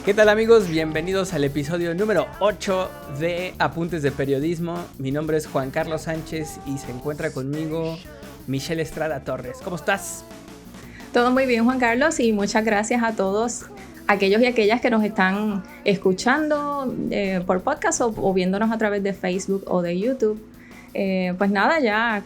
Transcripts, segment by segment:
¿Qué tal, amigos? Bienvenidos al episodio número 8 de Apuntes de Periodismo. Mi nombre es Juan Carlos Sánchez y se encuentra conmigo Michelle Estrada Torres. ¿Cómo estás? Todo muy bien, Juan Carlos, y muchas gracias a todos aquellos y aquellas que nos están escuchando por podcast o viéndonos a través de Facebook o de YouTube. Pues nada, ya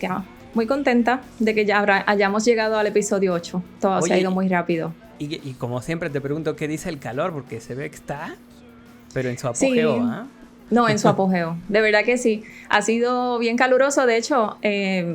muy contenta de que ya hayamos llegado al episodio 8. Todo se ha ido muy rápido. Y como siempre te pregunto, ¿qué dice el calor? Porque se ve que está, pero en su apogeo, ¿ah? Sí. No, en su apogeo, de verdad que sí. Ha sido bien caluroso, de hecho,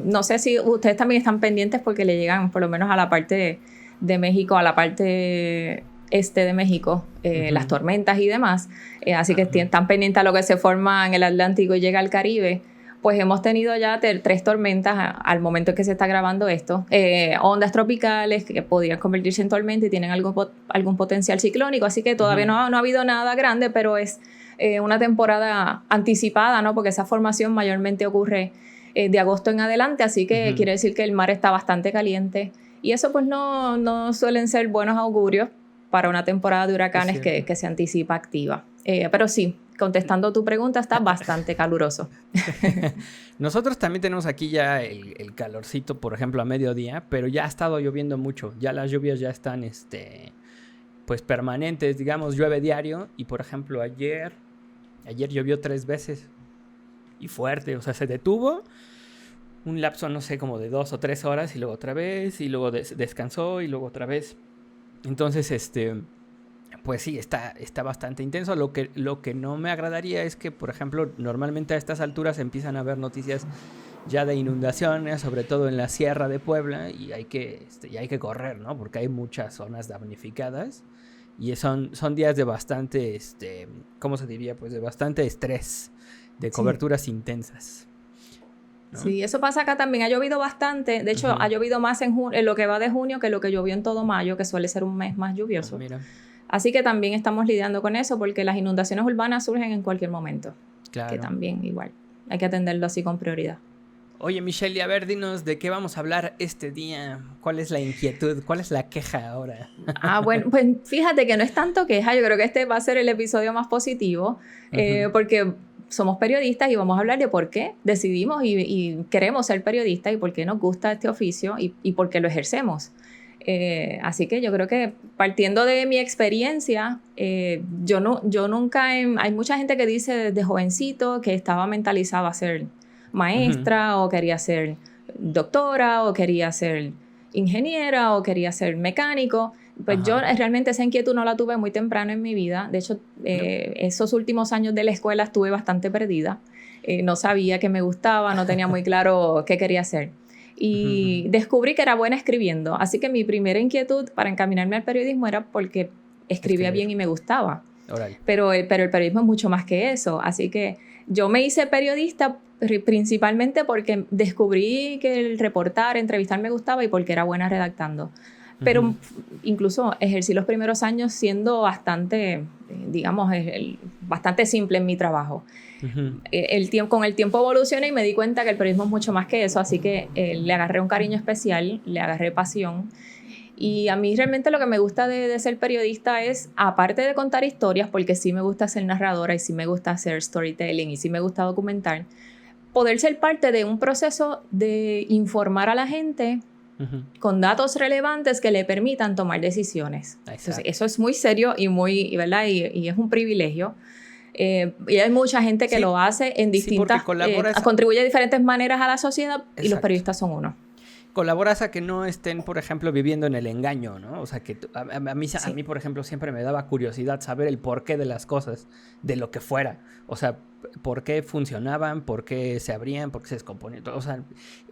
no sé si ustedes también están pendientes porque le llegan por lo menos a la parte de México, a la parte este de México, las tormentas y demás, así que están pendientes a lo que se forma en el Atlántico y llega al Caribe. Pues hemos tenido ya 3 tormentas al momento en que se está grabando esto, ondas tropicales que podrían convertirse en tormenta y tienen algún potencial ciclónico, así que todavía no ha habido nada grande, pero es una temporada anticipada, ¿no? Porque esa formación mayormente ocurre de agosto en adelante, así que quiere decir que el mar está bastante caliente y eso pues no suelen ser buenos augurios para una temporada de huracanes que se anticipa activa. Pero sí, contestando tu pregunta, está bastante caluroso. Nosotros también tenemos aquí ya el calorcito, por ejemplo, a mediodía, pero ya ha estado lloviendo mucho. Ya las lluvias ya están pues permanentes, digamos, llueve diario. Y por ejemplo, ayer llovió 3 veces y fuerte, o sea, se detuvo un lapso, no sé, como de 2 o 3 horas y luego otra vez y luego descansó y luego otra vez. Entonces, pues sí, está bastante intenso. Lo que no me agradaría es que, por ejemplo, normalmente a estas alturas empiezan a haber noticias ya de inundaciones, sobre todo en la Sierra de Puebla, y hay que correr, ¿no? Porque hay muchas zonas damnificadas y son días de bastante, ¿cómo se diría? Pues de bastante estrés, de coberturas intensas, ¿no? Sí, eso pasa acá también. Ha llovido bastante. De hecho, ha llovido más en lo que va de junio que lo que llovió en todo mayo, que suele ser un mes más lluvioso. Mira. Así que también estamos lidiando con eso porque las inundaciones urbanas surgen en cualquier momento. Claro. Que también igual hay que atenderlo así con prioridad. Oye, Michelle, a ver, dinos de qué vamos a hablar este día. ¿Cuál es la inquietud? ¿Cuál es la queja ahora? Bueno, pues fíjate que no es tanto queja. Yo creo que este va a ser el episodio más positivo porque somos periodistas y vamos a hablar de por qué decidimos y queremos ser periodistas y por qué nos gusta este oficio y por qué lo ejercemos. Así que yo creo que partiendo de mi experiencia, yo nunca, hay mucha gente que dice desde jovencito que estaba mentalizado a ser maestra o quería ser doctora o quería ser ingeniera o quería ser mecánico. Pues yo realmente esa inquietud no la tuve muy temprano en mi vida. De hecho, esos últimos años de la escuela estuve bastante perdida. No sabía qué me gustaba, no tenía muy claro qué quería hacer. Y descubrí que era buena escribiendo. Así que mi primera inquietud para encaminarme al periodismo era porque escribía bien y me gustaba. Pero el periodismo es mucho más que eso. Así que yo me hice periodista principalmente porque descubrí que el reportar, entrevistar me gustaba y porque era buena redactando. Pero incluso ejercí los primeros años siendo bastante, digamos, bastante simple en mi trabajo. Con el tiempo evolucioné y me di cuenta que el periodismo es mucho más que eso, así que le agarré un cariño especial, le agarré pasión. Y a mí realmente lo que me gusta de ser periodista es, aparte de contar historias, porque sí me gusta ser narradora y sí me gusta hacer storytelling y sí me gusta documentar, poder ser parte de un proceso de informar a la gente con datos relevantes que le permitan tomar decisiones. Entonces, eso es muy serio y ¿verdad? Y es un privilegio. Y hay mucha gente que lo hace en distintas... contribuye de diferentes maneras a la sociedad. Exacto. Y los periodistas son uno. Colaboras a que no estén, por ejemplo, viviendo en el engaño, ¿no? O sea, que a mí, por ejemplo, siempre me daba curiosidad saber el porqué de las cosas, de lo que fuera. O sea, por qué funcionaban, por qué se abrían, por qué se descomponían. O sea,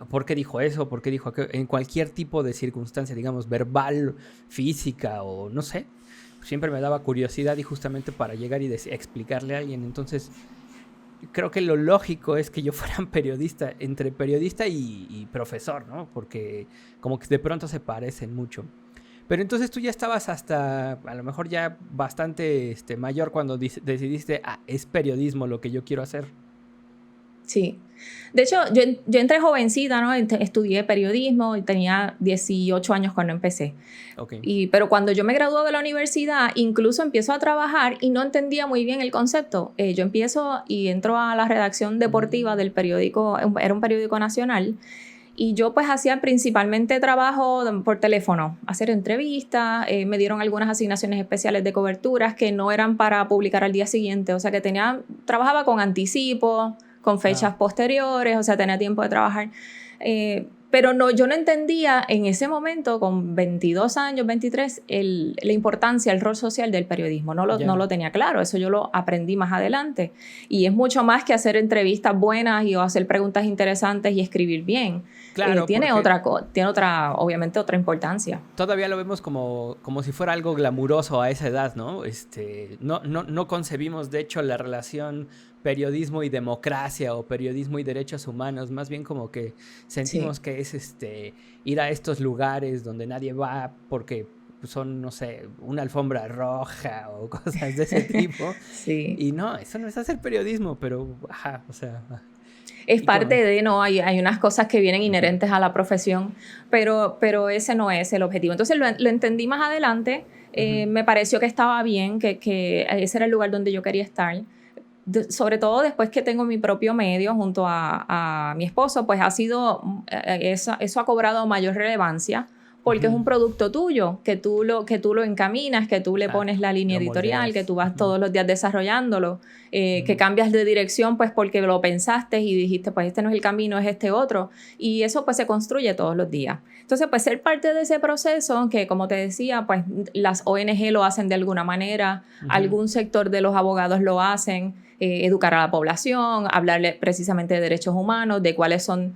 por qué dijo eso, por qué dijo aquello. En cualquier tipo de circunstancia, digamos, verbal, física o no sé. Siempre me daba curiosidad y justamente para llegar y explicarle a alguien. Entonces, creo que lo lógico es que yo fuera un periodista, entre periodista y profesor, ¿no? Porque como que de pronto se parecen mucho. Pero entonces tú ya estabas hasta, a lo mejor ya bastante mayor cuando decidiste, es periodismo lo que yo quiero hacer. Sí. De hecho, yo entré jovencita, ¿no? Estudié periodismo y tenía 18 años cuando empecé. Okay. Pero cuando yo me gradué de la universidad, incluso empiezo a trabajar y no entendía muy bien el concepto. Yo empiezo y entro a la redacción deportiva del periódico, era un periódico nacional, y yo pues hacía principalmente trabajo por teléfono, hacer entrevistas, me dieron algunas asignaciones especiales de coberturas que no eran para publicar al día siguiente, o sea que trabajaba con anticipo, con fechas posteriores, o sea, tenía tiempo de trabajar. Pero no, yo no entendía en ese momento, con 22 años, 23, la importancia, el rol social del periodismo. No lo tenía claro, eso yo lo aprendí más adelante. Y es mucho más que hacer entrevistas buenas y hacer preguntas interesantes y escribir bien. Claro, tiene obviamente otra importancia. Todavía lo vemos como si fuera algo glamuroso a esa edad, ¿no? No concebimos, de hecho, la relación periodismo y democracia o periodismo y derechos humanos, más bien como que sentimos que es ir a estos lugares donde nadie va porque son, no sé, una alfombra roja o cosas de ese tipo. Sí. Y no, eso no es hacer periodismo, pero, o sea... Es parte de, no, hay unas cosas que vienen inherentes a la profesión, pero ese no es el objetivo. Entonces lo entendí más adelante, me pareció que estaba bien, que ese era el lugar donde yo quería estar. Sobre todo después que tengo mi propio medio junto a mi esposo, pues eso ha cobrado mayor relevancia, porque es un producto tuyo, que tú lo encaminas, que tú le pones la línea editorial, que tú vas todos los días desarrollándolo, que cambias de dirección pues porque lo pensaste y dijiste pues este no es el camino, es este otro, y eso pues se construye todos los días. Entonces pues ser parte de ese proceso, que como te decía, pues las ONG lo hacen de alguna manera, algún sector de los abogados lo hacen, educar a la población, hablarle precisamente de derechos humanos, de cuáles son,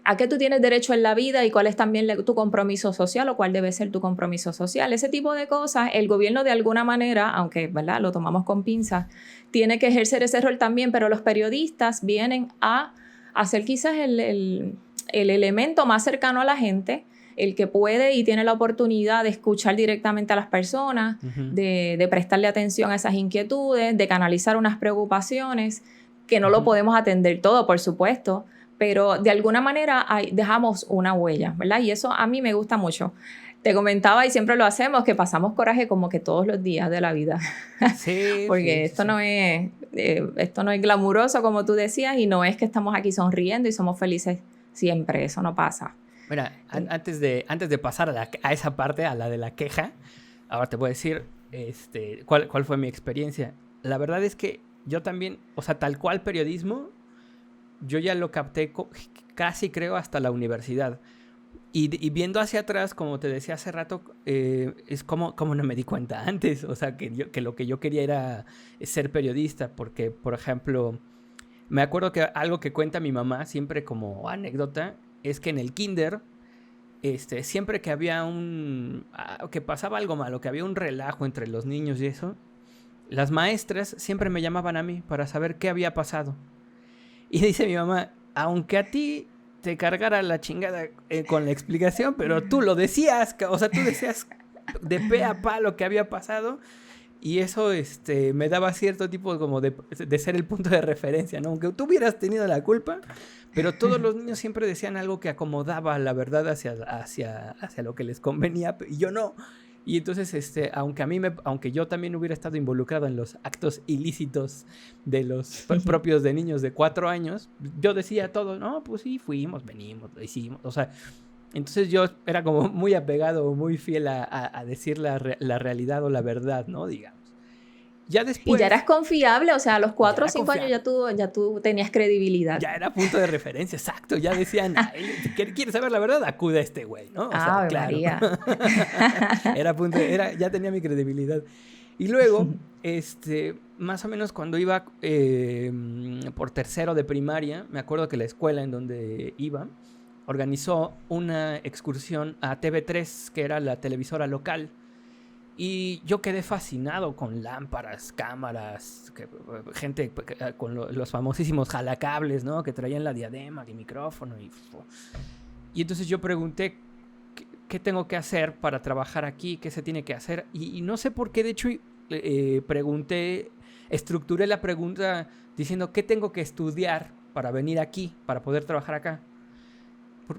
a qué tú tienes derecho en la vida y cuál es también tu compromiso social o cuál debe ser tu compromiso social. Ese tipo de cosas, el gobierno de alguna manera, aunque ¿verdad? Lo tomamos con pinzas, tiene que ejercer ese rol también, pero los periodistas vienen a hacer quizás el elemento más cercano a la gente, el que puede y tiene la oportunidad de escuchar directamente a las personas, de prestarle atención a esas inquietudes, de canalizar unas preocupaciones, que no lo podemos atender todo, por supuesto, pero de alguna manera dejamos una huella, ¿verdad? Y eso a mí me gusta mucho. Te comentaba, y siempre lo hacemos, que pasamos coraje como que todos los días de la vida. Sí. Porque esto no es glamuroso, como tú decías, y no es que estamos aquí sonriendo y somos felices siempre. Eso no pasa. Mira, antes de pasar a esa parte, a la de la queja, ahora te voy a decir cuál fue mi experiencia. La verdad es que yo también, o sea, tal cual periodismo, yo ya lo capté casi creo hasta la universidad. Y viendo hacia atrás, como te decía hace rato, es como no me di cuenta antes. O sea, que lo que yo quería era ser periodista, porque, por ejemplo, me acuerdo que algo que cuenta mi mamá siempre como anécdota es que en el kinder, siempre que había que pasaba algo malo, que había un relajo entre los niños y eso, las maestras siempre me llamaban a mí para saber qué había pasado. Y dice mi mamá, aunque a ti te cargara la chingada con la explicación, pero tú lo decías, o sea, tú decías de pe a pa lo que había pasado. Y eso me daba cierto tipo como de ser el punto de referencia, ¿no? Aunque tú hubieras tenido la culpa, pero todos los niños siempre decían algo que acomodaba la verdad hacia lo que les convenía, y yo no. Y entonces, aunque yo también hubiera estado involucrado en los actos ilícitos de los propios de niños de 4 años, yo decía todo, no, pues sí, fuimos, venimos, lo hicimos, o sea... Entonces yo era como muy apegado, muy fiel a decir la realidad o la verdad, ¿no? Digamos. Ya después... Y ya eras confiable, o sea, a los 4 o 5 años ya tú tenías credibilidad. Ya era punto de referencia, exacto. Ya decían, ¿quieres saber la verdad? Acude a este güey, ¿no? O sea, claro. María. Ya tenía mi credibilidad. Y luego, más o menos cuando iba por tercero de primaria, me acuerdo que la escuela en donde iba organizó una excursión a TV3, que era la televisora local. Y yo quedé fascinado con lámparas, cámaras, gente con los famosísimos jalacables, ¿no? Que traían la diadema, el micrófono. Y entonces yo pregunté, ¿qué tengo que hacer para trabajar aquí? ¿Qué se tiene que hacer? Y no sé por qué, de hecho, pregunté estructuré la pregunta diciendo, ¿qué tengo que estudiar para venir aquí, para poder trabajar acá?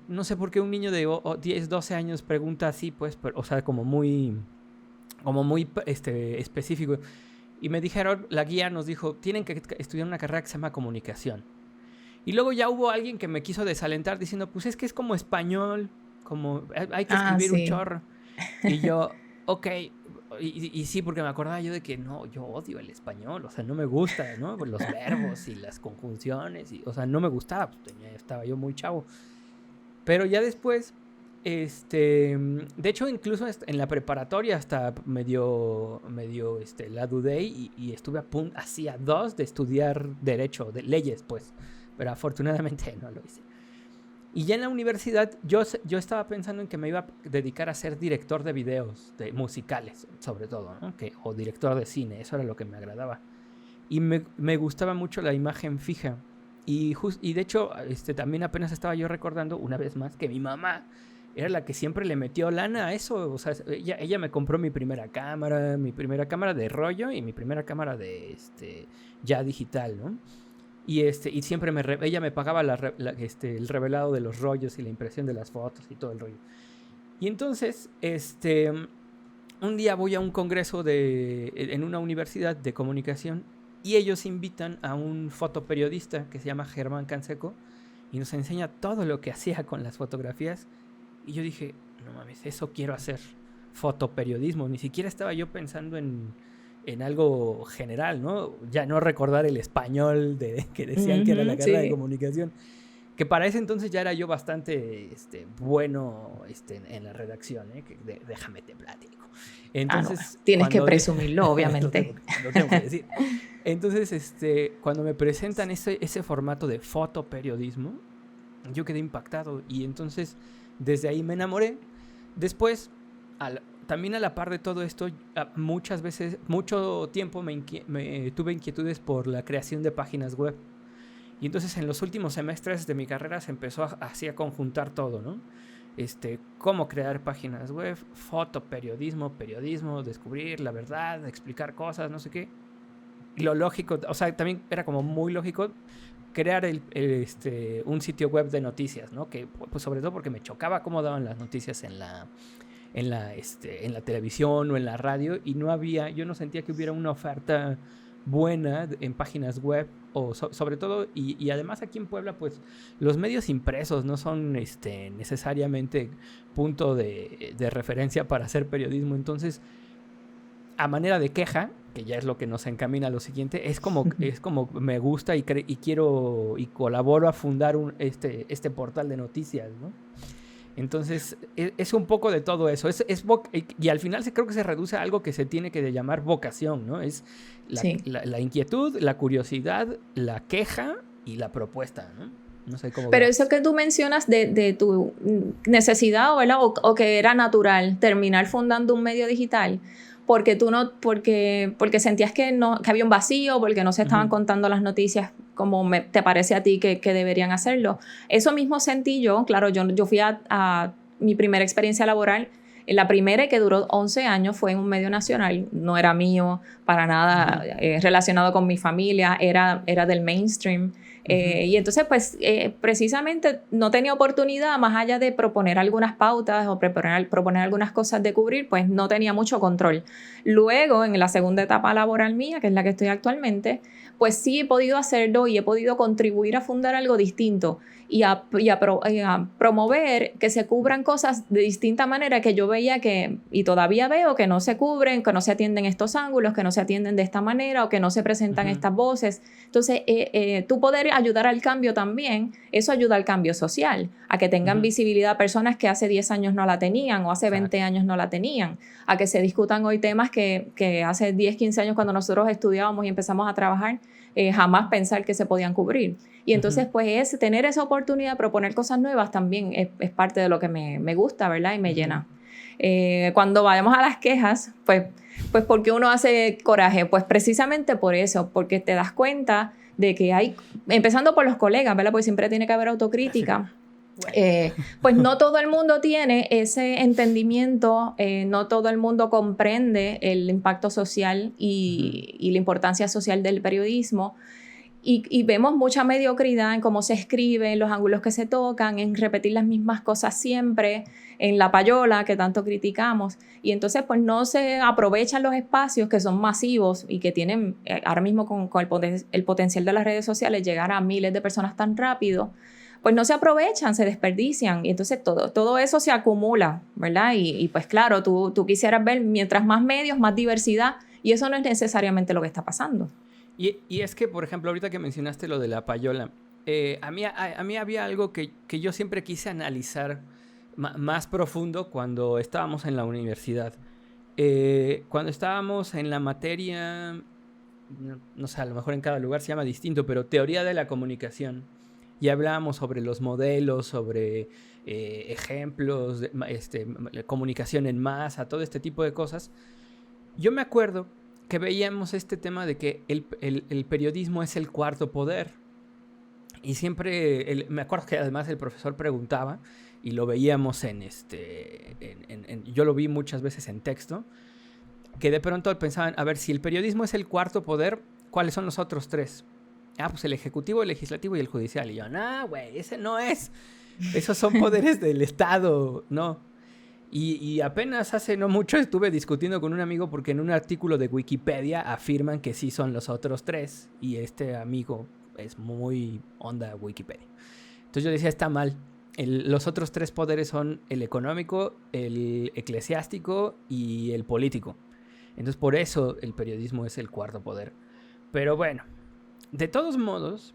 No sé por qué un niño de 10, 12 años pregunta así, pues, pero, o sea, como muy específico. Y me dijeron, la guía nos dijo, tienen que estudiar una carrera que se llama comunicación. Y luego ya hubo alguien que me quiso desalentar diciendo, pues es que es como español, como hay que escribir un chorro. Y yo, ok, y sí, porque me acordaba yo de que no, yo odio el español, o sea, no me gusta, ¿no? Los verbos y las conjunciones, o sea, no me gustaba, pues estaba yo muy chavo. Pero ya después, de hecho, incluso en la preparatoria hasta medio la dudé y estuve así a 2 de estudiar derecho, de leyes, pues. Pero afortunadamente no lo hice. Y ya en la universidad yo estaba pensando en que me iba a dedicar a ser director de videos, de musicales, sobre todo, ¿no? O director de cine, eso era lo que me agradaba. Y me gustaba mucho la imagen fija. Y de hecho, también apenas estaba yo recordando, una vez más, que mi mamá era la que siempre le metió lana a eso. O sea, ella me compró mi primera cámara de rollo y mi primera cámara de ya digital, ¿no? Y siempre ella me pagaba el revelado de los rollos y la impresión de las fotos y todo el rollo. Y entonces, un día voy a un congreso en una universidad de comunicación y ellos invitan a un fotoperiodista que se llama Germán Canseco y nos enseña todo lo que hacía con las fotografías. Y yo dije, no mames, eso quiero hacer, fotoperiodismo. Ni siquiera estaba yo pensando en algo general, ¿no? Ya no recordar el español que decían que era la carrera de comunicación. Que para ese entonces ya era yo bastante bueno en la redacción, ¿eh? Déjame te platico. Entonces, no, tienes que presumirlo, obviamente. lo tengo que decir. Entonces, cuando me presentan ese formato de fotoperiodismo, yo quedé impactado y entonces desde ahí me enamoré. Después, también a la par de todo esto, mucho tiempo tuve inquietudes por la creación de páginas web. Y entonces en los últimos semestres de mi carrera se empezó así a conjuntar todo, ¿no? Cómo crear páginas web, fotoperiodismo, periodismo, descubrir la verdad, explicar cosas, no sé qué. Y lo lógico, o sea, también era como muy lógico crear un sitio web de noticias, ¿no? Que, pues sobre todo porque me chocaba cómo daban las noticias en la televisión o en la radio y yo no sentía que hubiera una oferta buena en páginas web o sobre todo y además aquí en Puebla pues los medios impresos no son necesariamente punto de referencia para hacer periodismo. Entonces, a manera de queja, que ya es lo que nos encamina a lo siguiente, es como me gusta y quiero y colaboro a fundar este portal de noticias, ¿no? Entonces, es un poco de todo eso. Y al final creo que se reduce a algo que se tiene que llamar vocación, ¿no? Es la inquietud, la curiosidad, la queja y la propuesta, ¿no? No sé cómo. Pero eso que tú mencionas de tu necesidad, ¿verdad? O que era natural terminar fundando un medio digital, porque sentías que había un vacío, porque no se estaban contando las noticias como te parece a ti que deberían hacerlo. Eso mismo sentí yo. Claro, yo fui a mi primera experiencia laboral. La primera, que duró 11 años, fue en un medio nacional. No era mío, para nada relacionado con mi familia, era del mainstream. Y entonces, pues, precisamente no tenía oportunidad, más allá de proponer algunas pautas o proponer algunas cosas de cubrir, pues no tenía mucho control. Luego, en la segunda etapa laboral mía, que es la que estoy actualmente, pues sí he podido hacerlo y he podido contribuir a fundar algo distinto y a promover que se cubran cosas de distinta manera que yo veía y todavía veo que no se cubren, que no se atienden estos ángulos, que no se atienden de esta manera o que no se presentan estas voces. Entonces, tú poder ayudar al cambio también, eso ayuda al cambio social, a que tengan visibilidad personas que hace 10 años no la tenían o hace 20 años no la tenían, a que se discutan hoy temas que hace 10, 15 años cuando nosotros estudiábamos y empezamos a trabajar, jamás pensar que se podían cubrir. Y entonces, pues, tener esa oportunidad de proponer cosas nuevas también es parte de lo que me gusta, ¿verdad? Y me llena. Cuando vayamos a las quejas, pues, ¿por qué uno hace coraje? Pues precisamente por eso, porque te das cuenta de que empezando por los colegas, ¿verdad? Porque siempre tiene que haber autocrítica. Pues no todo el mundo tiene ese entendimiento, no todo el mundo comprende el impacto social y la importancia social del periodismo. Y vemos mucha mediocridad en cómo se escribe, en los ángulos que se tocan, en repetir las mismas cosas siempre, en la payola que tanto criticamos. Y entonces pues no se aprovechan los espacios que son masivos y que tienen ahora mismo con el potencial de las redes sociales llegar a miles de personas tan rápido, pues no se aprovechan, se desperdician. Y entonces todo eso se acumula, ¿verdad? Y pues claro, tú quisieras ver mientras más medios, más diversidad, y eso no es necesariamente lo que está pasando. Y es que, por ejemplo, ahorita que mencionaste lo de la payola, a mí había algo que yo siempre quise analizar más profundo cuando estábamos en la universidad. Cuando estábamos en la materia, no sé, a lo mejor en cada lugar se llama distinto, pero teoría de la comunicación. Y hablábamos sobre los modelos, sobre ejemplos, comunicación en masa, todo este tipo de cosas. Yo me acuerdo que veíamos este tema de que el periodismo es el cuarto poder. Y siempre, me acuerdo que además el profesor preguntaba, y lo veíamos yo lo vi muchas veces en texto, que de pronto pensaban, a ver, si el periodismo es el cuarto poder, ¿cuáles son los otros tres? Ah, pues el ejecutivo, el legislativo y el judicial. Y yo, no, güey, ese no es. Esos son poderes del Estado, no. Y apenas hace no mucho estuve discutiendo con un amigo porque en un artículo de Wikipedia afirman que sí son los otros tres. Y este amigo es muy onda Wikipedia. Entonces yo decía, está mal. Los otros tres poderes son el económico, el eclesiástico y el político. Entonces por eso el periodismo es el cuarto poder. Pero bueno, de todos modos,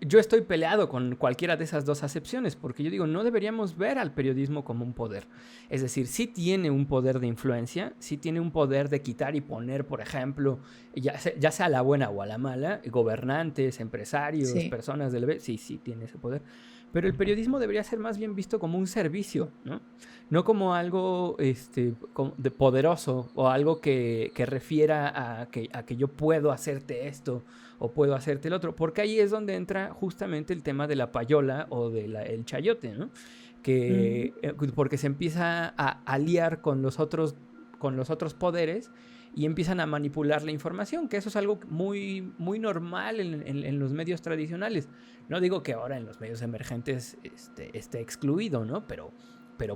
yo estoy peleado con cualquiera de esas dos acepciones, porque yo digo, no deberíamos ver al periodismo como un poder. Es decir, sí tiene un poder de influencia, sí tiene un poder de quitar y poner, por ejemplo, ya sea a la buena o a la mala, gobernantes, empresarios, sí, personas del... Sí tiene ese poder. Pero el periodismo debería ser más bien visto como un servicio, ¿no? No como algo de poderoso o algo que refiera a que yo puedo hacerte esto o puedo hacerte el otro, porque ahí es donde entra justamente el tema de la payola o del chayote, ¿no? Porque se empieza a aliar con los otros poderes y empiezan a manipular la información, que eso es algo muy, muy normal en los medios tradicionales. No digo que ahora en los medios emergentes esté excluido, ¿no? Pero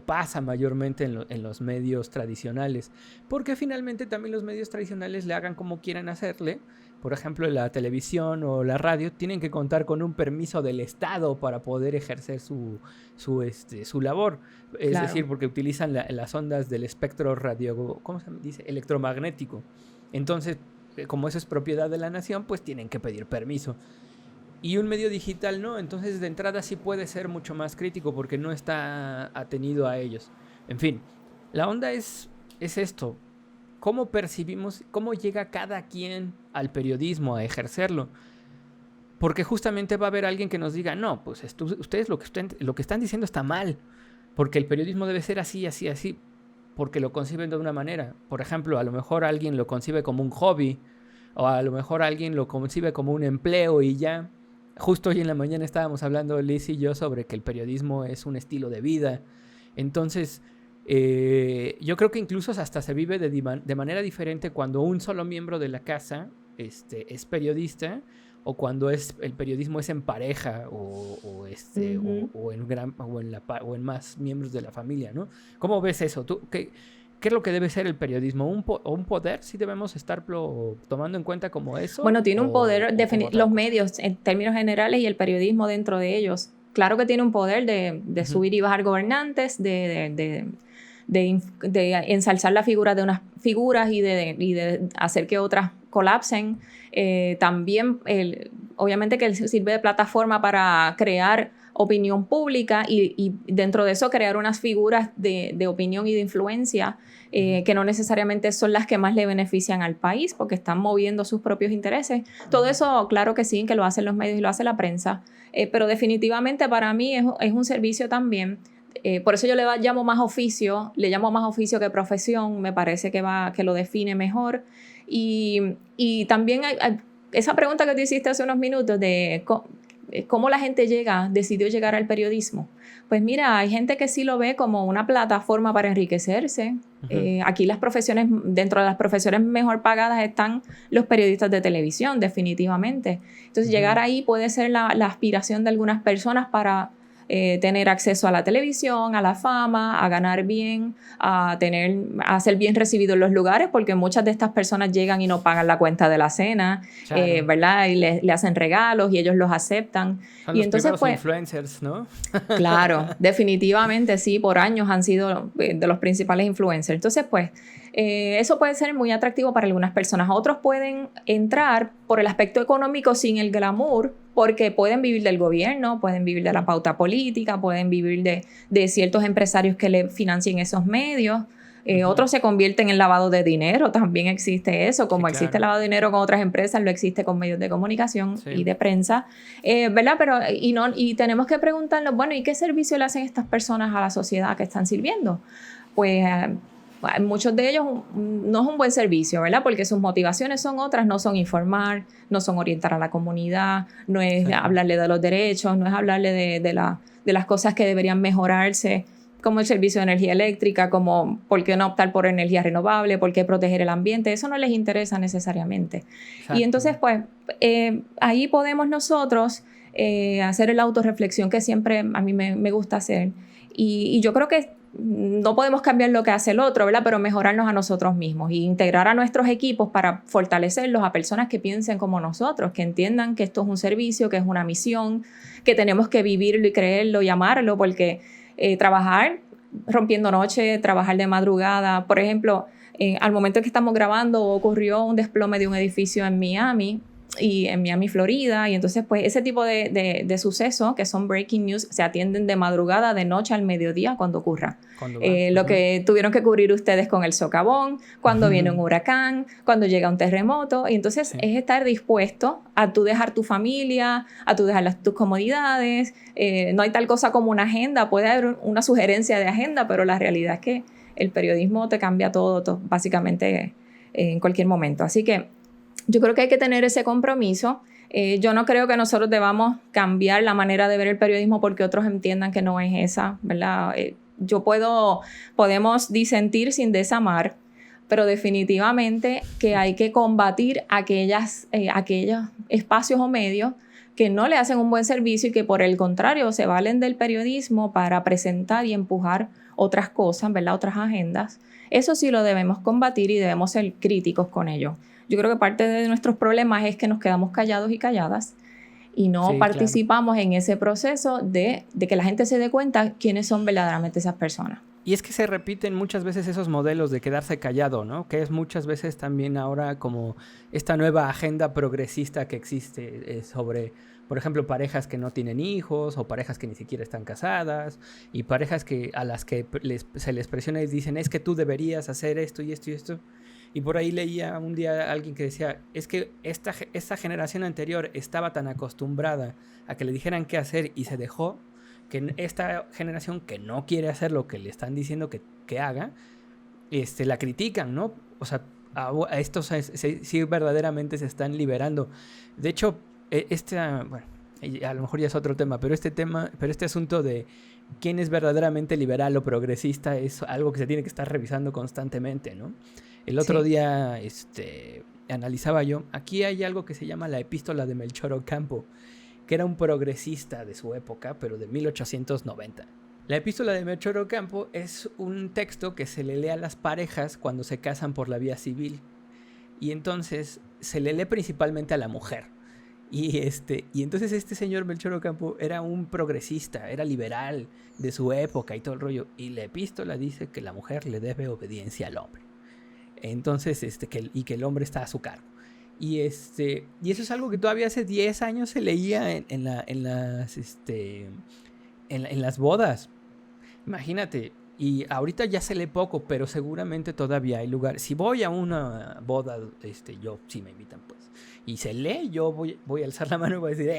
pasa mayormente en los medios tradicionales, porque finalmente también los medios tradicionales le hagan como quieran hacerle. Por ejemplo, la televisión o la radio tienen que contar con un permiso del Estado para poder ejercer su labor. Es decir, porque utilizan las ondas del espectro radio, ¿cómo se dice? Electromagnético. Entonces, como eso es propiedad de la nación, pues tienen que pedir permiso. Y un medio digital no, entonces de entrada sí puede ser mucho más crítico porque no está atenido a ellos. En fin, la onda es esto. ¿Cómo percibimos, cómo llega cada quien al periodismo a ejercerlo? Porque justamente va a haber alguien que nos diga, no, pues ustedes lo que están diciendo está mal, porque el periodismo debe ser así, así, así, porque lo conciben de una manera. Por ejemplo, a lo mejor alguien lo concibe como un hobby, o a lo mejor alguien lo concibe como un empleo y ya. Justo hoy en la mañana estábamos hablando Liz y yo sobre que el periodismo es un estilo de vida. Entonces, yo creo que incluso hasta se vive de manera diferente cuando un solo miembro de la casa es periodista o cuando el periodismo es en pareja o en más miembros de la familia, ¿no? ¿Cómo ves eso? ¿Tú, qué es lo que debe ser el periodismo? ¿Un poder? ¿Sí debemos estarlo tomando en cuenta como eso? Bueno, tiene un poder, los medios en términos generales y el periodismo dentro de ellos. Claro que tiene un poder de subir y bajar gobernantes, de ensalzar la figura de unas figuras y de hacer que otras colapsen. También, obviamente que sirve de plataforma para crear opinión pública y dentro de eso crear unas figuras de opinión y de influencia que no necesariamente son las que más le benefician al país porque están moviendo sus propios intereses. Todo eso, claro que sí, que lo hacen los medios y lo hace la prensa, pero definitivamente para mí es un servicio también. Por eso yo le llamo más oficio que profesión, me parece que lo define mejor. Y también hay esa pregunta que tú hiciste hace unos minutos de ¿cómo la gente decidió llegar al periodismo? Pues mira, hay gente que sí lo ve como una plataforma para enriquecerse. Aquí dentro de las profesiones mejor pagadas están los periodistas de televisión, definitivamente. Entonces, llegar ahí puede ser la aspiración de algunas personas para tener acceso a la televisión, a la fama, a ganar bien, a ser bien recibido en los lugares, porque muchas de estas personas llegan y no pagan la cuenta de la cena, claro. ¿Verdad? Y le hacen regalos y ellos los aceptan. Son y los entonces, primeros influencers, ¿no? Claro, definitivamente sí, por años han sido de los principales influencers. Entonces, pues, eso puede ser muy atractivo para algunas personas. Otros pueden entrar por el aspecto económico sin el glamour, porque pueden vivir del gobierno, pueden vivir de la pauta política, pueden vivir de ciertos empresarios que le financien esos medios. Otros se convierten en lavado de dinero, también existe eso, como sí, existe lavado de dinero con otras empresas, lo existe con medios de comunicación y de prensa, ¿verdad? Pero, y tenemos que preguntarnos, bueno, ¿y qué servicio le hacen estas personas a la sociedad que están sirviendo? Pues muchos de ellos no es un buen servicio, ¿verdad? Porque sus motivaciones son otras, no son informar, no son orientar a la comunidad, no es hablarle de los derechos, no es hablarle de las cosas que deberían mejorarse, como el servicio de energía eléctrica, como por qué no optar por energía renovable, por qué proteger el ambiente, eso no les interesa necesariamente. Exacto. Y entonces, pues, ahí podemos nosotros hacer la autorreflexión que siempre a mí me gusta hacer. Y yo creo que no podemos cambiar lo que hace el otro, ¿verdad? Pero mejorarnos a nosotros mismos e integrar a nuestros equipos para fortalecerlos a personas que piensen como nosotros, que entiendan que esto es un servicio, que es una misión, que tenemos que vivirlo y creerlo y amarlo, porque trabajar rompiendo noche, trabajar de madrugada. Por ejemplo, al momento en que estamos grabando ocurrió un desplome de un edificio en Miami, Florida, y entonces pues ese tipo de sucesos que son breaking news se atienden de madrugada, de noche al mediodía cuando ocurra. Lo que tuvieron que cubrir ustedes con el socavón, cuando viene un huracán, cuando llega un terremoto, y entonces es estar dispuesto a tú dejar tu familia, a tú dejar tus comodidades. No hay tal cosa como una agenda, puede haber una sugerencia de agenda, pero la realidad es que el periodismo te cambia todo básicamente en cualquier momento. Así que yo creo que hay que tener ese compromiso. Yo no creo que nosotros debamos cambiar la manera de ver el periodismo porque otros entiendan que no es esa, ¿verdad? Podemos disentir sin desamar, pero definitivamente que hay que combatir aquellos espacios o medios que no le hacen un buen servicio y que por el contrario se valen del periodismo para presentar y empujar otras cosas, ¿verdad? Otras agendas. Eso sí lo debemos combatir y debemos ser críticos con ello. Yo creo que parte de nuestros problemas es que nos quedamos callados y calladas y no participamos en ese proceso de que la gente se dé cuenta quiénes son verdaderamente esas personas. Y es que se repiten muchas veces esos modelos de quedarse callado, ¿no? Que es muchas veces también ahora como esta nueva agenda progresista que existe sobre, por ejemplo, parejas que no tienen hijos o parejas que ni siquiera están casadas y parejas a las que se les presiona y dicen es que tú deberías hacer esto y esto y esto. Y por ahí leía un día a alguien que decía, es que esta generación anterior estaba tan acostumbrada a que le dijeran qué hacer y se dejó, que esta generación que no quiere hacer lo que le están diciendo que haga, la critican, ¿no? O sea, a estos sí verdaderamente se están liberando. De hecho, bueno, a lo mejor ya es otro tema, pero este asunto de quién es verdaderamente liberal o progresista es algo que se tiene que estar revisando constantemente, ¿no? El otro día analizaba yo, aquí hay algo que se llama la epístola de Melchor Ocampo, que era un progresista de su época, pero de 1890. La epístola de Melchor Ocampo es un texto que se le lee a las parejas cuando se casan por la vía civil. Y entonces se le lee principalmente a la mujer. Y entonces este señor Melchor Ocampo era un progresista, era liberal de su época y todo el rollo. Y la epístola dice que la mujer le debe obediencia al hombre. Entonces, que el hombre está a su cargo. Y eso es algo que todavía hace 10 años se leía en las bodas. Imagínate, y ahorita ya se lee poco, pero seguramente todavía hay lugar. Si voy a una boda, yo, si me invitan, pues, y se lee, yo voy a alzar la mano y voy a decir,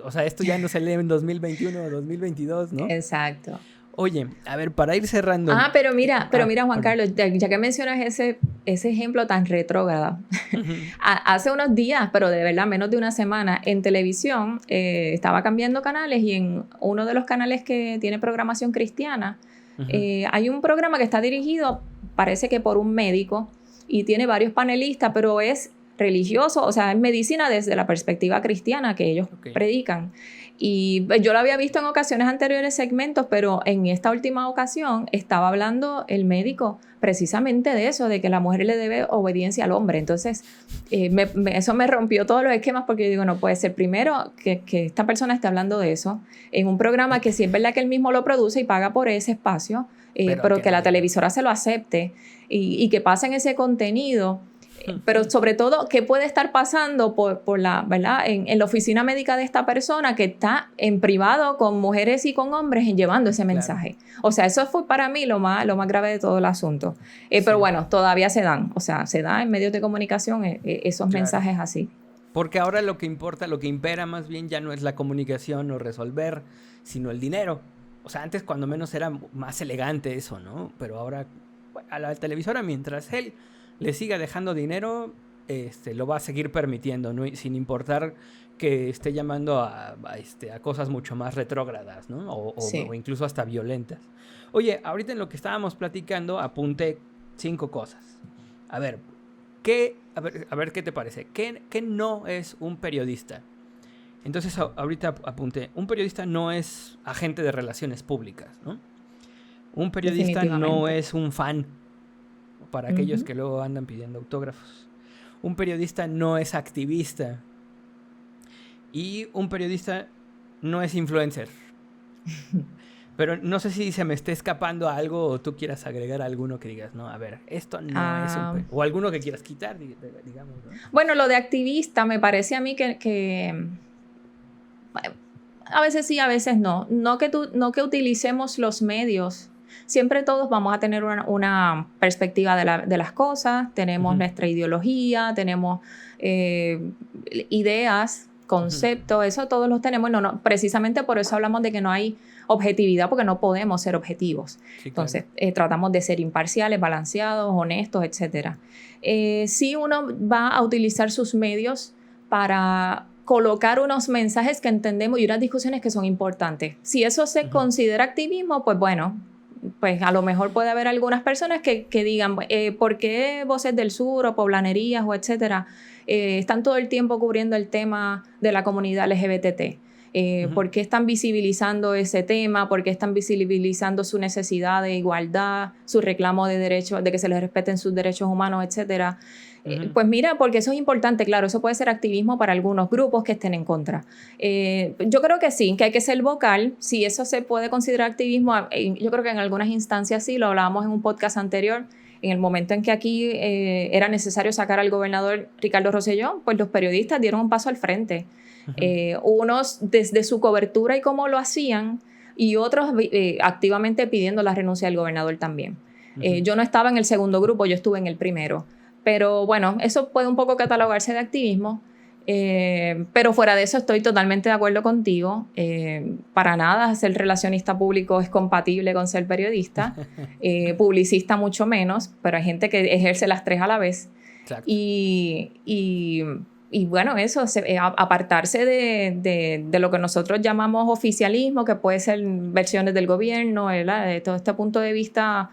o sea, esto ya no se lee en 2021 o 2022, ¿no? Exacto. Oye, a ver, para ir cerrando. Pero mira, Juan Carlos, ya que mencionas ese ejemplo tan retrógrado. Hace unos días, pero de verdad menos de una semana, en televisión estaba cambiando canales y en uno de los canales que tiene programación cristiana, hay un programa que está dirigido, parece que por un médico, y tiene varios panelistas, pero es religioso, o sea, es medicina desde la perspectiva cristiana que ellos predican. Y yo lo había visto en ocasiones anteriores segmentos, pero en esta última ocasión estaba hablando el médico precisamente de eso, de que la mujer le debe obediencia al hombre. Entonces, eso me rompió todos los esquemas, porque yo digo, no puede ser primero que esta persona esté hablando de eso en un programa que sí es verdad que él mismo lo produce y paga por ese espacio, pero que la televisora se lo acepte y que pasen ese contenido. Pero sobre todo, ¿qué puede estar pasando por la, ¿verdad? En la oficina médica de esta persona que está en privado con mujeres y con hombres llevando ese mensaje? O sea, eso fue para mí lo más grave de todo el asunto. Pero bueno, todavía se dan. O sea, se da en medios de comunicación esos mensajes así. Porque ahora lo que importa, lo que impera más bien ya no es la comunicación o resolver, sino el dinero. O sea, antes cuando menos era más elegante eso, ¿no? Pero ahora a la televisora, mientras él le siga dejando dinero, lo va a seguir permitiendo, ¿no? Sin importar que esté llamando a cosas mucho más retrógradas, ¿no? O incluso hasta violentas. Oye, ahorita en lo que estábamos platicando apunté 5 cosas. A ver qué te parece. ¿Qué no es un periodista? Entonces ahorita apunté, un periodista no es agente de relaciones públicas, ¿no? Un periodista no es un fan, para aquellos que luego andan pidiendo autógrafos. Un periodista no es activista. Y un periodista no es influencer. Pero no sé si se me esté escapando algo o tú quieras agregar alguno que digas, no, a ver, esto no es un... O alguno que quieras quitar, digamos, ¿no? Bueno, lo de activista me parece a mí que a veces sí, a veces no. No que utilicemos los medios. Siempre todos vamos a tener una perspectiva de las cosas, tenemos nuestra ideología, tenemos ideas, conceptos, eso todos los tenemos. No, precisamente por eso hablamos de que no hay objetividad, porque no podemos ser objetivos. Sí, entonces, tratamos de ser imparciales, balanceados, honestos, etc. Sí, uno va a utilizar sus medios para colocar unos mensajes que entendemos y unas discusiones que son importantes. Si eso se considera activismo, pues bueno, pues a lo mejor puede haber algunas personas que digan, ¿por qué Voces del Sur o Poblanerías o etcétera están todo el tiempo cubriendo el tema de la comunidad LGBT? ¿Por qué están visibilizando ese tema? ¿Por qué están visibilizando su necesidad de igualdad, su reclamo de derechos, de que se les respeten sus derechos humanos, etcétera? Pues mira, porque eso es importante, claro, eso puede ser activismo para algunos grupos que estén en contra. Yo creo que sí, que hay que ser vocal. Si eso se puede considerar activismo, yo creo que en algunas instancias sí, lo hablábamos en un podcast anterior. En el momento en que aquí era necesario sacar al gobernador Ricardo Rosselló, pues los periodistas dieron un paso al frente. Unos desde su cobertura y cómo lo hacían, y otros activamente pidiendo la renuncia del gobernador también. Yo no estaba en el segundo grupo, yo estuve en el primero. Pero bueno, eso puede un poco catalogarse de activismo, pero fuera de eso estoy totalmente de acuerdo contigo. Para nada ser relacionista público es compatible con ser periodista, publicista mucho menos, pero hay gente que ejerce las tres a la vez. Exacto. Y bueno, eso, apartarse de lo que nosotros llamamos oficialismo, que puede ser versiones del gobierno, ¿verdad? De todo este punto de vista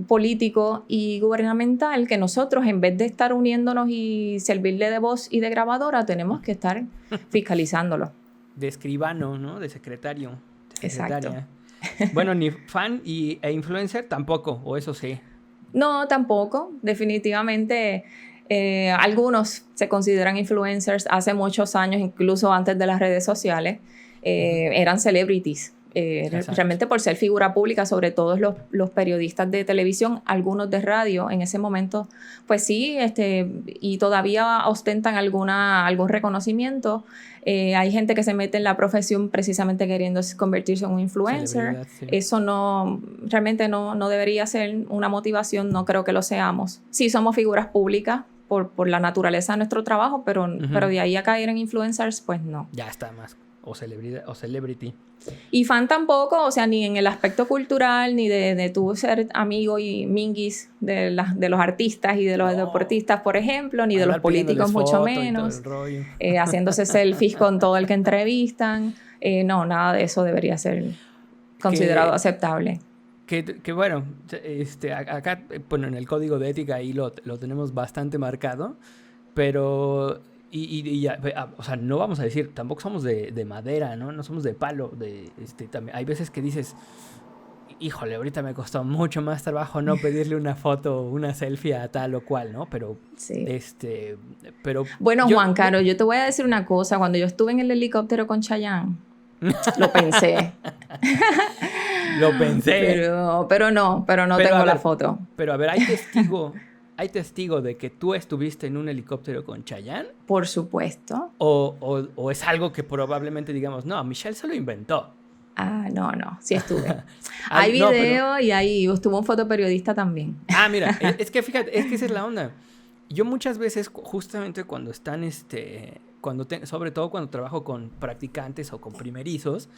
político y gubernamental, que nosotros, en vez de estar uniéndonos y servirle de voz y de grabadora, tenemos que estar fiscalizándolo. De escribano, ¿no? De secretario. Exacto. Bueno, ni fan e influencer tampoco, o eso sí. No, tampoco. Definitivamente algunos se consideran influencers hace muchos años, incluso antes de las redes sociales. Eran celebrities. Realmente por ser figura pública, sobre todo los periodistas de televisión, algunos de radio en ese momento, pues sí, y todavía ostentan algún reconocimiento. Hay gente que se mete en la profesión precisamente queriendo convertirse en un influencer. Sí. Eso realmente no debería ser una motivación, no creo que lo seamos. Sí somos figuras públicas por la naturaleza de nuestro trabajo, pero de ahí a caer en influencers, pues no. Ya está más o celebrity. Y fan tampoco, o sea, ni en el aspecto cultural, ni de tu ser amigo y minguis de los artistas y de los deportistas, por ejemplo, ni de los políticos, mucho menos. Haciéndose selfies con todo el que entrevistan. No, nada de eso debería ser considerado aceptable. Que bueno, acá, bueno, en el código de ética ahí lo tenemos bastante marcado, pero... Y o sea, no vamos a decir, tampoco somos de madera, ¿no? No somos de palo. También, hay veces que dices, híjole, ahorita me costó mucho más trabajo no pedirle una foto, una selfie a tal o cual, ¿no? Pero, sí. Pero bueno, Juan Caro, yo te voy a decir una cosa. Cuando yo estuve en el helicóptero con Chayanne, lo pensé. Lo pensé. Pero no tengo la foto. Pero a ver, ¿hay testigo de que tú estuviste en un helicóptero con Chayanne? Por supuesto. ¿O es algo que probablemente digamos, no, Michelle se lo inventó? No, sí estuve. Hay video y ahí estuvo un fotoperiodista también. Mira, es que fíjate, es que esa es la onda. Yo muchas veces, justamente cuando están, sobre todo cuando trabajo con practicantes o con primerizos,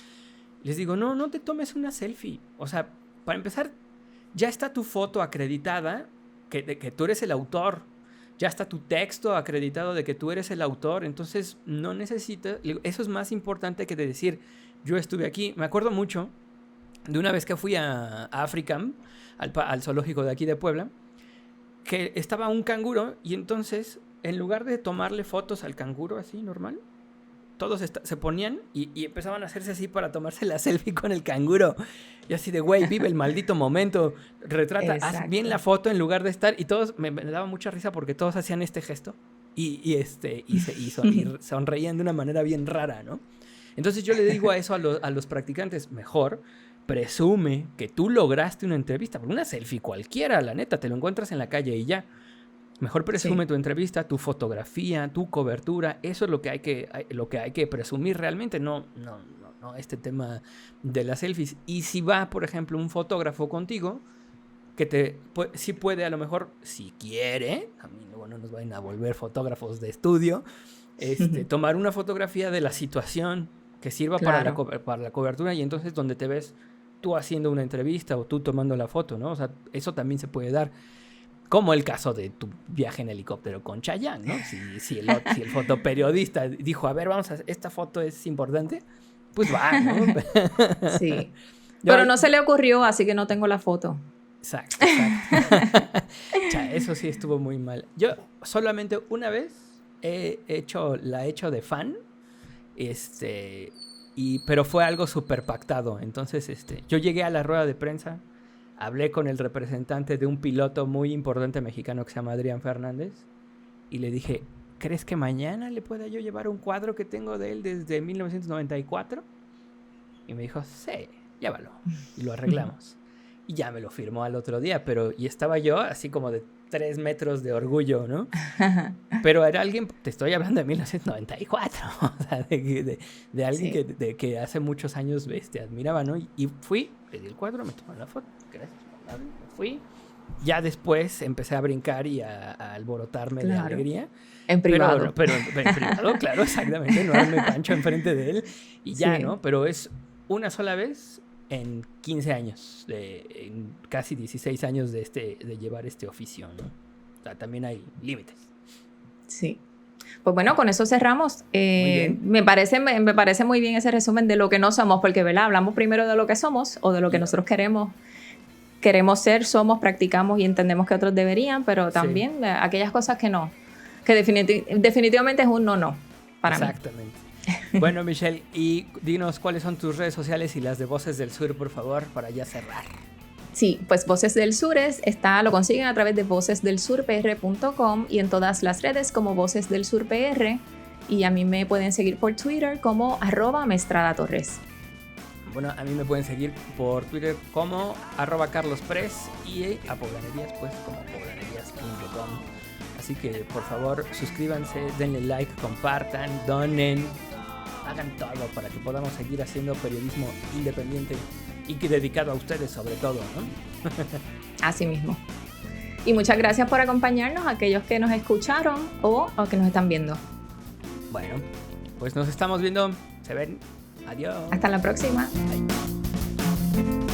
les digo, no te tomes una selfie. O sea, para empezar, ya está tu foto acreditada que tú eres el autor. Ya está tu texto acreditado de que tú eres el autor. Entonces, no necesitas... Eso es más importante que de decir, yo estuve aquí. Me acuerdo mucho de una vez que fui a Africam, al zoológico de aquí de Puebla, que estaba un canguro y entonces, en lugar de tomarle fotos al canguro así, normal, todos se ponían y empezaban a hacerse así para tomarse la selfie con el canguro. Y así de, güey, vive el maldito momento. Retrata, haz bien la foto en lugar de estar... Y todos, me daba mucha risa porque todos hacían este gesto y sonreían de una manera bien rara, ¿no? Entonces yo le digo a eso a los practicantes, mejor presume que tú lograste una entrevista. Porque una selfie cualquiera, la neta, te lo encuentras en la calle y ya. Mejor presume tu entrevista, tu fotografía, tu cobertura. Eso es lo que hay que presumir realmente, no este tema de las selfies. Y si va, por ejemplo, un fotógrafo contigo, que sí puede a lo mejor, si quiere, a mí luego no nos vayan a volver fotógrafos de estudio, tomar una fotografía de la situación que sirva para la cobertura y entonces donde te ves tú haciendo una entrevista o tú tomando la foto, ¿no? O sea, eso también se puede dar. Como el caso de tu viaje en helicóptero con Chayanne, ¿no? Si el fotoperiodista dijo, a ver, esta foto es importante, pues va, ¿no? Sí. Pero no se le ocurrió, así que no tengo la foto. Exacto. Eso sí estuvo muy mal. Yo solamente una vez la he hecho de fan, pero fue algo súper pactado. Entonces, yo llegué a la rueda de prensa, hablé con el representante de un piloto muy importante mexicano que se llama Adrián Fernández y le dije, ¿crees que mañana le pueda yo llevar un cuadro que tengo de él desde 1994? Y me dijo, sí, llévalo. Y lo arreglamos. Y ya me lo firmó al otro día, y estaba yo así como de 3 metros de orgullo, ¿no? Pero era alguien, te estoy hablando de 1994, o sea, de alguien que hace muchos años admiraba, ¿no? Y fui, le di el cuadro, me tomó la foto, gracias, me fui. Ya después empecé a brincar y a alborotarme de alegría. En privado. Pero en privado, claro, exactamente, no darme pancho enfrente de él y ya, ¿no? Pero es una sola vez en 15 años, en casi 16 años de llevar este oficio, ¿no? O sea, también hay límites. Sí. Pues bueno, con eso cerramos. Me parece muy bien ese resumen de lo que no somos, porque, ¿verdad? Hablamos primero de lo que somos o de lo que nosotros queremos ser, somos, practicamos y entendemos que otros deberían, pero también aquellas cosas que no, que definitivamente es un no para mí. Exactamente. Bueno, Michelle, y dinos cuáles son tus redes sociales y las de Voces del Sur, por favor, para ya cerrar. Sí, pues Voces del Sur lo consiguen a través de vocesdelsurpr.com y en todas las redes como Voces del Sur PR, y a mí me pueden seguir por Twitter como @mestradatorres. Bueno, a mí me pueden seguir por Twitter como @carlospres y a Poblanerías pues como poblanerías.com. Así que por favor suscríbanse, denle like, compartan, donen, hagan todo para que podamos seguir haciendo periodismo independiente y que dedicado a ustedes sobre todo, ¿no? Así mismo. Y muchas gracias por acompañarnos, aquellos que nos escucharon o que nos están viendo. Bueno, pues nos estamos viendo. Se ven. Adiós. Hasta la próxima. Bye.